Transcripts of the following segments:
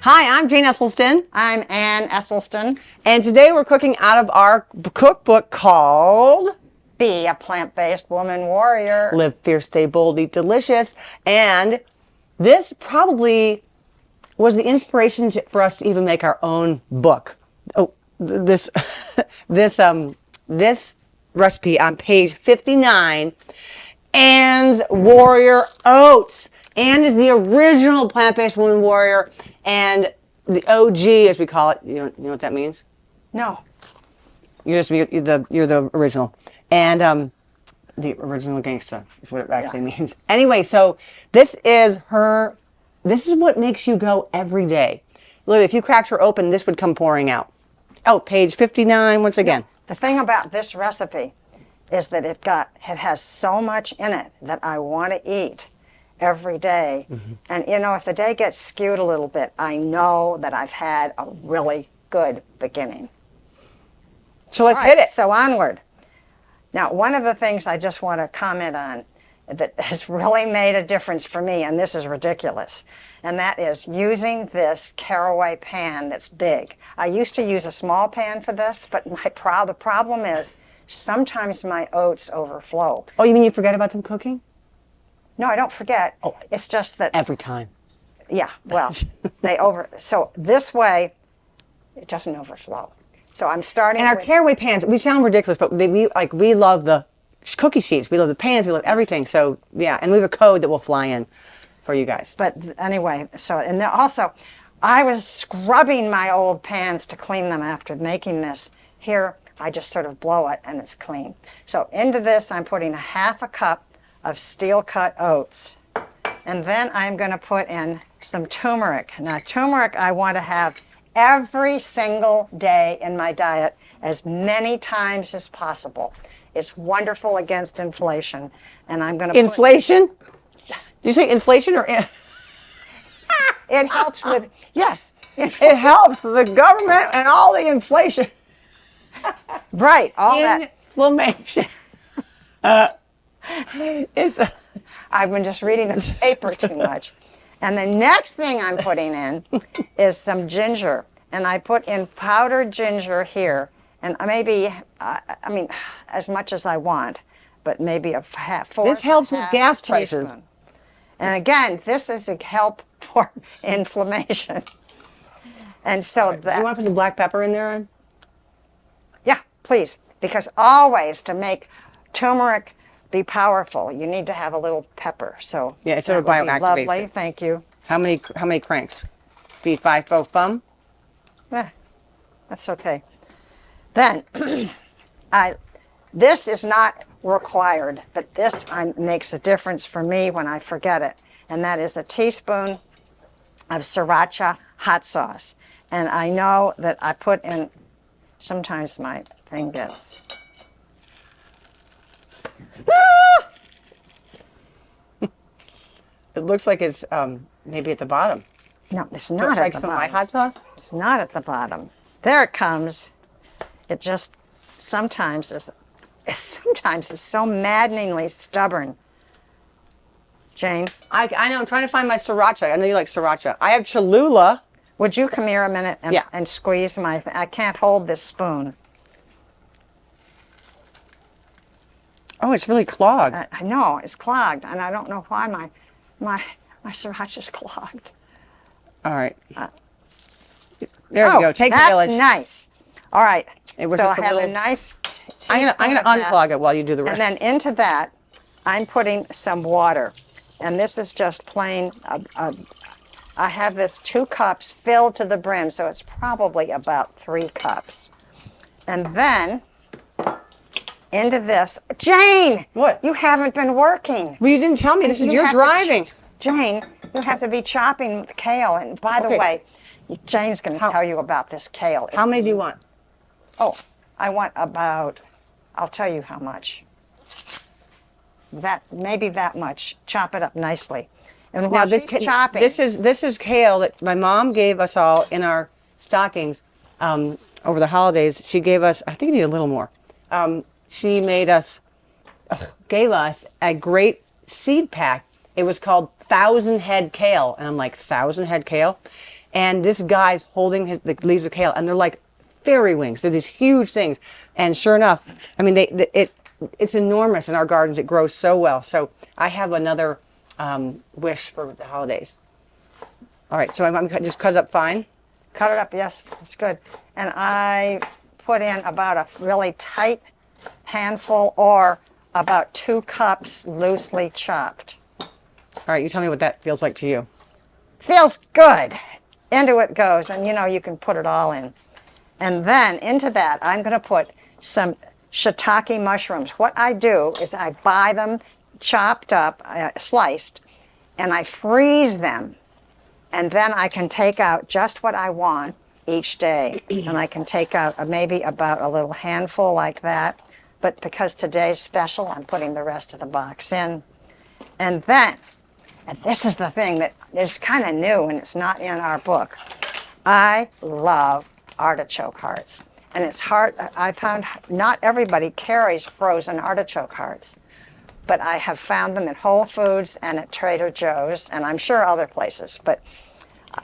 Hi, I'm Jane Esselstyn. I'm Ann Esselstyn. And today we're cooking out of our cookbook called Be a Plant-Based Woman Warrior. Live Fierce, Stay Bold, Eat Delicious. And this probably was the inspiration for us to even make our own book. Oh, this recipe on page 59, Ann's Warrior Oats. Ann is the original plant-based woman warrior and the OG, as we call it. You know what that means? No. You're the original. And the original gangsta is what it actually means. Anyway, so this is what makes you go every day. Look, if you cracked her open, this would come pouring out. Oh, page 59 once again. The thing about this recipe is that it has so much in it that I want to eat every day. Mm-hmm. And if the day gets skewed a little bit, I know that I've had a really good beginning. So let's hit it. So onward. Now, one of the things I just want to comment on that has really made a difference for me, and this is ridiculous, and that is using this caraway pan that's big. I used to use a small pan for this, but the problem is sometimes my oats overflow. Oh, you mean you forget about them cooking? No, I don't forget. Oh, it's just that every time. Yeah, well, so this way it doesn't overflow. So I'm starting. And our caraway pans, we sound ridiculous, but we love the cookie sheets, we love the pans, we love everything. So yeah, and we have a code that will fly in for you guys. But anyway, and also, I was scrubbing my old pans to clean them after making this. Here, I just sort of blow it and it's clean. So into this, I'm putting a half a cup of steel cut oats. And then I'm going to put in some turmeric. Now, turmeric I want to have every single day in my diet as many times as possible. It's wonderful against inflation. And I'm going to Inflation? Do you say inflation or... It helps with, yes. It helps the government and all the inflation. Right, all that. Inflammation. I've been just reading the paper too much. And the next thing I'm putting in is some ginger. And I put in powdered ginger here. And maybe, as much as I want, but maybe a half. This helps with gas prices. Teaspoon. And again, this is a help for inflammation. And so Do you want to put some black pepper in there, Ann? Yeah, please. Because always to make turmeric be powerful, you need to have a little pepper. So yeah, it's sort of bioactivates. Lovely, thank you. How many cranks? Be 5 thumb? Yeah, that's okay. Then this is not required, but this makes a difference for me when I forget it, and that is a teaspoon of sriracha hot sauce. And I know that I put in. Sometimes my thing gets. It looks like it's maybe at the bottom. No, it's not like at the some bottom. of my hot sauce? It's not at the bottom. There it comes. It just sometimes is so maddeningly stubborn. Jane? I know, I'm trying to find my sriracha. I know you like sriracha. I have Cholula. Would you come here a minute and squeeze my... I can't hold this spoon. Oh, it's really clogged. I know, it's clogged, and I don't know why my sriracha's clogged. All right. There we go. Take the village. That's nice. All right. It was so I just a have little... a nice... I'm gonna unclog it while you do the rest. And then into that, I'm putting some water. And this is just plain... I have this 2 cups filled to the brim, so it's probably about 3 cups. And then... into this. Jane! What? You haven't been working. Well, you didn't tell me. You're driving. Jane, you have to be chopping the kale. And by the way, Jane's going to tell you about this kale. How many do you want? Oh, I want about, I'll tell you how much. Maybe that much. Chop it up nicely. And while she's chopping. This is kale that my mom gave us all in our stockings over the holidays. She gave us, I think you need a little more. She gave us a great seed pack. It was called 1,000 Head Kale. And I'm like, 1,000 Head Kale? and this guy's holding the leaves of kale, and they're like fairy wings. They're these huge things, and sure enough, I mean, it's enormous in our gardens. It grows so well. So I have another wish for the holidays. All right, so I'm just cut it up fine. Cut it up, yes, it's good. And I put in about a really tight handful, or about 2 cups loosely chopped. All right, you tell me what that feels like to you. Feels good. Into it goes, and you can put it all in. And then into that, I'm going to put some shiitake mushrooms. What I do is I buy them chopped up, sliced, and I freeze them. And then I can take out just what I want each day. And I can take out maybe about a little handful like that. But because today's special, I'm putting the rest of the box in. And then, and this is the thing that is kind of new and it's not in our book, I love artichoke hearts. And it's hard, I found not everybody carries frozen artichoke hearts. But I have found them at Whole Foods and at Trader Joe's, and I'm sure other places. But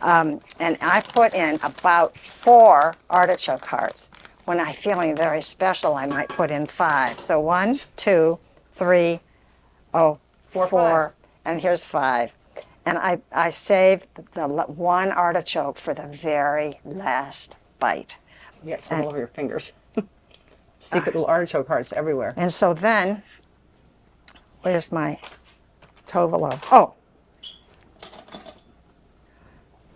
and I put in about 4 artichoke hearts. When I'm feeling very special, I might put in 5. So 1, 2, 3, 4, 4, and here's 5. And I saved the 1 artichoke for the very last bite. You got some all over your fingers. Secret little artichoke hearts everywhere. And so then, where's my tovolo? Oh.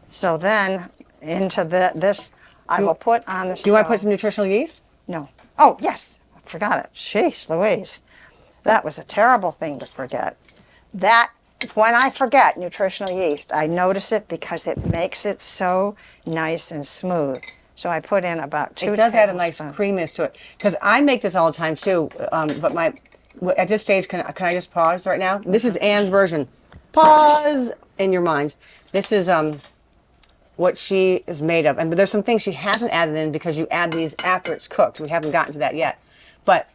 So then, into this, I will put on the stove. Do you want to put some nutritional yeast? No. Oh, yes. I forgot it. Jeez Louise. That was a terrible thing to forget. That, when I forget nutritional yeast, I notice it because it makes it so nice and smooth. So I put in about 2 It does add a nice tablespoons. creaminess to it. Because I make this all the time too, but at this stage, can I just pause right now? This is Anne's version. Pause in your minds. This is what she is made of. And there's some things she hasn't added in because you add these after it's cooked. We haven't gotten to that yet. But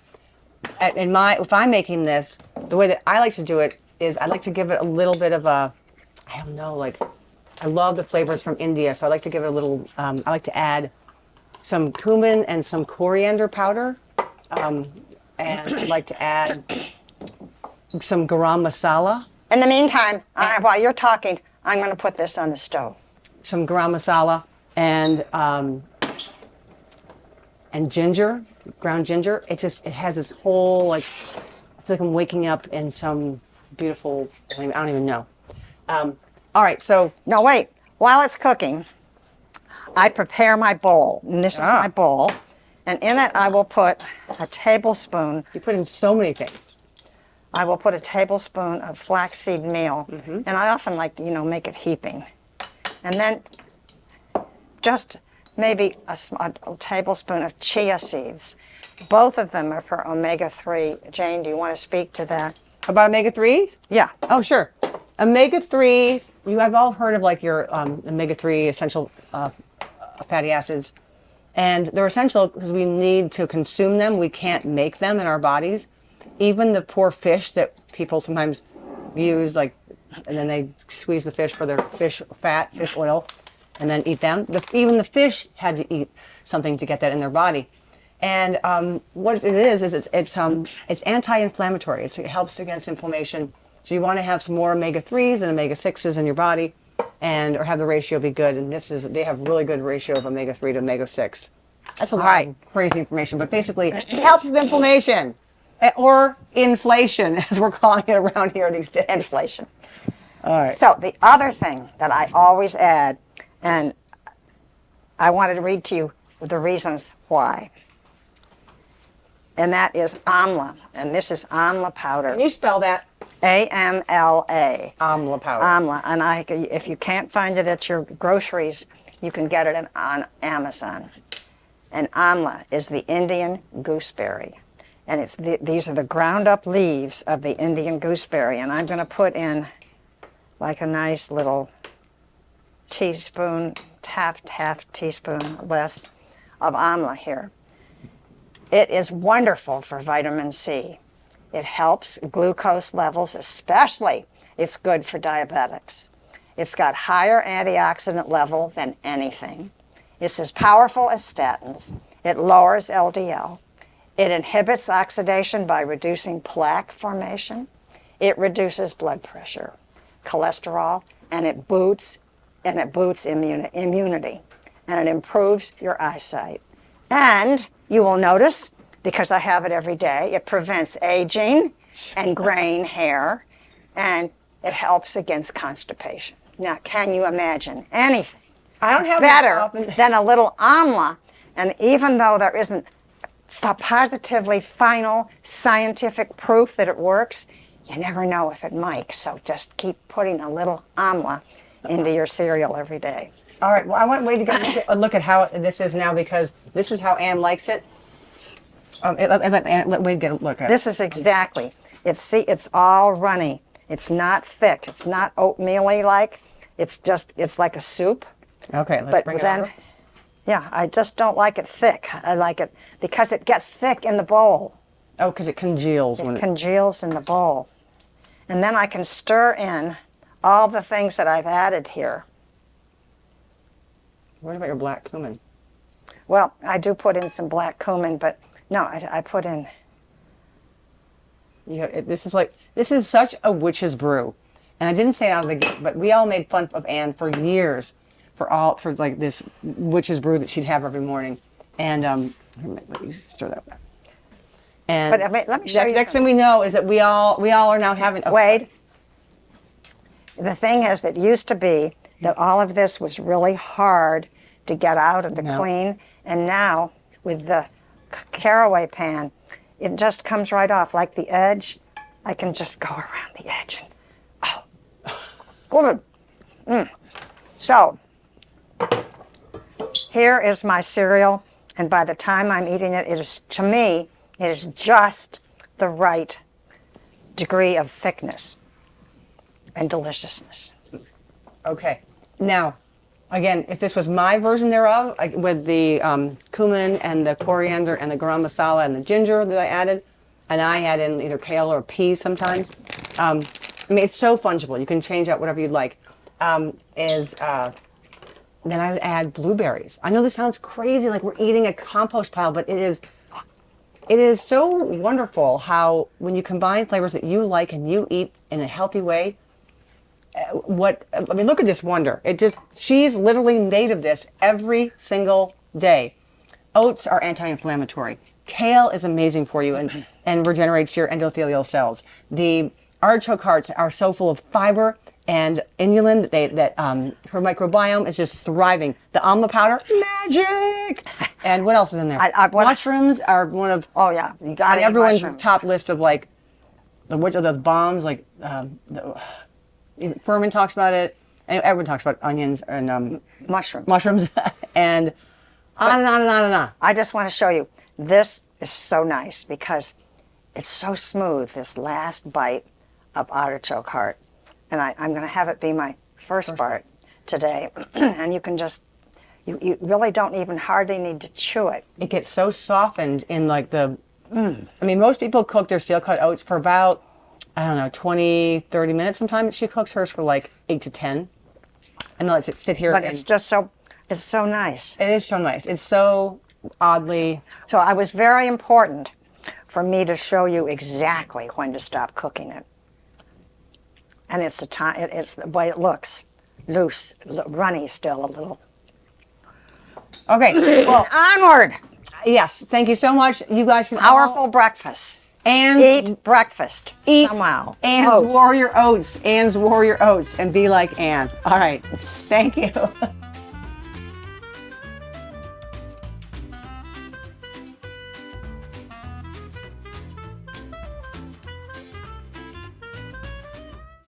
if I'm making this, the way that I like to do it is I like to give it a little bit of a, I don't know, like, I love the flavors from India, so I like to give it a little, I like to add some cumin and some coriander powder. And I'd like to add some garam masala. In the meantime, while you're talking, I'm going to put this on the stove. Some garam masala and ginger, ground ginger. It has this whole, like, I feel like I'm waking up in some beautiful, I don't even know. All right, so. No, wait. While it's cooking, I prepare my bowl. And this is my bowl. And in it, I will put a tablespoon. You put in so many things. I will put a tablespoon of flaxseed meal. And I often like to, make it heaping. And then just maybe a tablespoon of chia seeds. Both of them are for omega-3. Jane, do you want to speak to that? About omega-3s? Yeah. Oh, sure. Omega-3s, you have all heard of like your omega-3 essential fatty acids. And they're essential because we need to consume them. We can't make them in our bodies. Even the poor fish that people sometimes use, like, and then they squeeze the fish for their fish fat, fish oil, and then eat them. Even the fish had to eat something to get that in their body. And what it is it's anti-inflammatory. It helps against inflammation. So you want to have some more omega-3s and omega-6s in your body, or have the ratio be good. And they have really good ratio of omega-3 to omega-6. That's a lot of crazy information, but basically it helps with inflammation, or inflation, as we're calling it around here these days. Inflation. All right. So the other thing that I always add, and I wanted to read to you the reasons why, and that is amla, and this is amla powder. Can you spell that? A-M-L-A. Amla powder. Amla, and if you can't find it at your groceries, you can get it on Amazon. And amla is the Indian gooseberry. And these are the ground up leaves of the Indian gooseberry. And I'm going to put in like a nice little teaspoon, half teaspoon less of amla here. It is wonderful for vitamin C. It helps glucose levels, especially it's good for diabetics. It's got higher antioxidant level than anything. It's as powerful as statins. It lowers LDL. It inhibits oxidation by reducing plaque formation. It reduces blood pressure, cholesterol, and it boosts immunity. And it improves your eyesight. And you will notice, because I have it every day, it prevents aging and graying hair, and it helps against constipation. Now, can you imagine anything I don't have better that than a little amla? And even though there isn't positively final scientific proof that it works, you never know if it might. So just keep putting a little amla into your cereal every day. All right. Well, I want Wade to get a look at how this is now, because this is how Ann likes it. Let Wade get a look at it. This is exactly. It's all runny. It's not thick. It's not oatmeal-y like. It's like a soup. Okay, let's bring it over. Yeah, I just don't like it thick. I like it because it gets thick in the bowl. Oh, because it congeals. It congeals in the bowl. And then I can stir in all the things that I've added here. What about your black cumin? Well, I do put in some black cumin, but no, I put in... This is such a witch's brew. And I didn't say it out of the gate, but we all made fun of Ann for years for like this witch's brew that she'd have every morning. And let me stir that back. And But let me show you next thing we know is that we all are now having... Wade, the thing is that used to be that all of this was really hard to get out and to clean. And now with the caraway pan, it just comes right off. Like the edge, I can just go around the edge. And, oh, good. So, here is my cereal. And by the time I'm eating it, to me, it is just the right degree of thickness and deliciousness. Okay. Now, again, if this was my version thereof, with the cumin and the coriander and the garam masala and the ginger that I added, and I add in either kale or peas sometimes. I mean, it's so fungible. You can change out whatever you'd like. Then I would add blueberries. I know this sounds crazy, like we're eating a compost pile, but it is so wonderful how when you combine flavors that you like and you eat in a healthy way. Look at this wonder. She's literally made of this every single day. Oats are anti-inflammatory. Kale is amazing for you and regenerates your endothelial cells. The artichoke hearts are so full of fiber and inulin that her microbiome is just thriving. The amla powder, magic! And what else is in there? Mushrooms are one of you got everyone's top list of like which of the bombs. Like Furman talks about it, and everyone talks about onions and mushrooms, and on and on and on and on. I just want to show you. This is so nice because it's so smooth. This last bite of artichoke heart. And I'm going to have it be my first part today. And you can just, you really don't even hardly need to chew it. It gets so softened in like the, I mean, most people cook their steel cut oats for about, 20, 30 minutes sometimes. She cooks hers for like 8 to 10. And lets it sit here. But it's just so, it's so nice. It is so nice. It's so oddly. So it was very important for me to show you exactly when to stop cooking it. And it's the way it looks, loose, runny still a little. Okay, well, onward. Yes, thank you so much. You guys can powerful breakfast. And eat breakfast somehow. Ann's Warrior Oats. Ann's Warrior Oats, and be like Ann. All right, thank you.